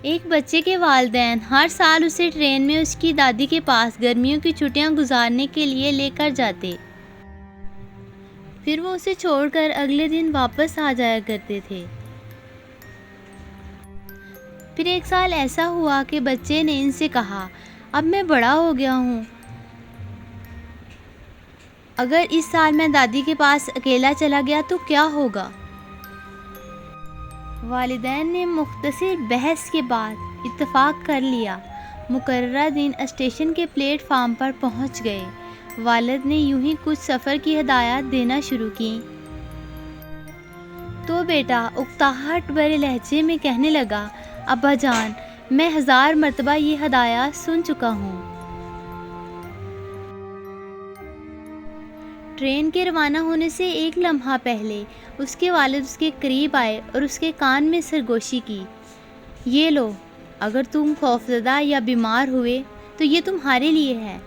ایک بچے کے والدین ہر سال اسے ٹرین میں اس کی دادی کے پاس گرمیوں کی چھٹیاں گزارنے کے لیے لے کر جاتے، پھر وہ اسے چھوڑ کر اگلے دن واپس آ جایا کرتے تھے۔ پھر ایک سال ایسا ہوا کہ بچے نے ان سے کہا، اب میں بڑا ہو گیا ہوں، اگر اس سال میں دادی کے پاس اکیلا چلا گیا تو کیا ہوگا؟ والدین نے مختصر بحث کے بعد اتفاق کر لیا۔ مقررہ دن اسٹیشن کے پلیٹ فارم پر پہنچ گئے۔ والد نے یوں ہی کچھ سفر کی ہدایات دینا شروع کیں تو بیٹا اکتاہٹ بھرے لہجے میں کہنے لگا، ابا جان، میں 1000 مرتبہ یہ ہدایات سن چکا ہوں۔ ٹرین کے روانہ ہونے سے ایک لمحہ پہلے اس کے والد اس کے قریب آئے اور اس کے کان میں سرگوشی کی، یہ لو، اگر تم خوفزدہ یا بیمار ہوئے تو یہ تمہارے لیے ہے،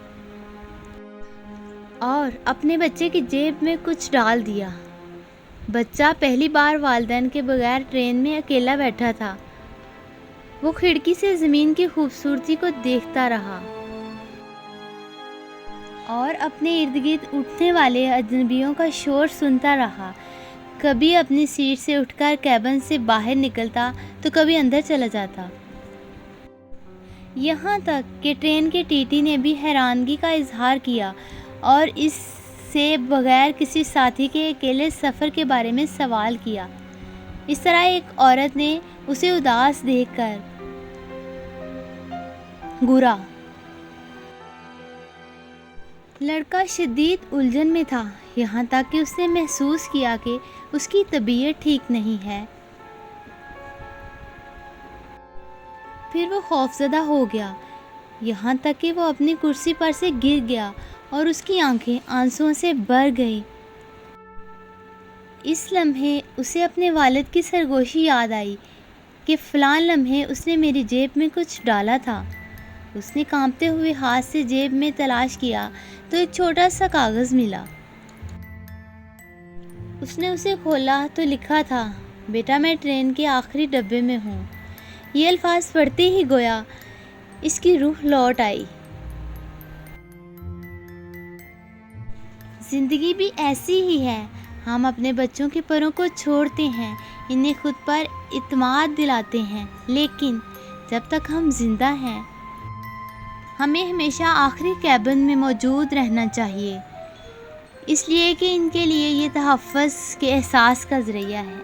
اور اپنے بچے کی جیب میں کچھ ڈال دیا۔ بچہ پہلی بار والدین کے بغیر ٹرین میں اکیلا بیٹھا تھا۔ وہ کھڑکی سے زمین کی خوبصورتی کو دیکھتا رہا اور اپنے ارد گرد اٹھنے والے اجنبیوں کا شور سنتا رہا۔ کبھی اپنی سیٹ سے اٹھ کر کیبن سے باہر نکلتا تو کبھی اندر چلا جاتا، یہاں تک کہ ٹرین کے ٹی ٹی نے بھی حیرانگی کا اظہار کیا اور اس سے بغیر کسی ساتھی کے اکیلے سفر کے بارے میں سوال کیا۔ اس طرح ایک عورت نے اسے اداس دیکھ کر گھورا۔ لڑکا شدید الجھن میں تھا، یہاں تک کہ اس نے محسوس کیا کہ اس کی طبیعت ٹھیک نہیں ہے۔ پھر وہ خوفزدہ ہو گیا، یہاں تک کہ وہ اپنی کرسی پر سے گر گیا اور اس کی آنکھیں آنسوؤں سے بھر گئیں۔ اس لمحے اسے اپنے والد کی سرگوشی یاد آئی کہ فلاں لمحے اس نے میری جیب میں کچھ ڈالا تھا۔ اس نے کانپتے ہوئے ہاتھ سے جیب میں تلاش کیا تو ایک چھوٹا سا کاغذ ملا۔ اس نے اسے کھولا تو لکھا تھا، بیٹا میں ٹرین کے آخری ڈبے میں ہوں۔ یہ الفاظ پڑھتے ہی گویا اس کی روح لوٹ آئی۔ زندگی بھی ایسی ہی ہے، ہم اپنے بچوں کے پروں کو چھوڑتے ہیں، انہیں خود پر اعتماد دلاتے ہیں، لیکن جب تک ہم زندہ ہیں ہمیں ہمیشہ آخری کیبن میں موجود رہنا چاہیے، اس لیے کہ ان کے لیے یہ تحفظ کے احساس کا ذریعہ ہے۔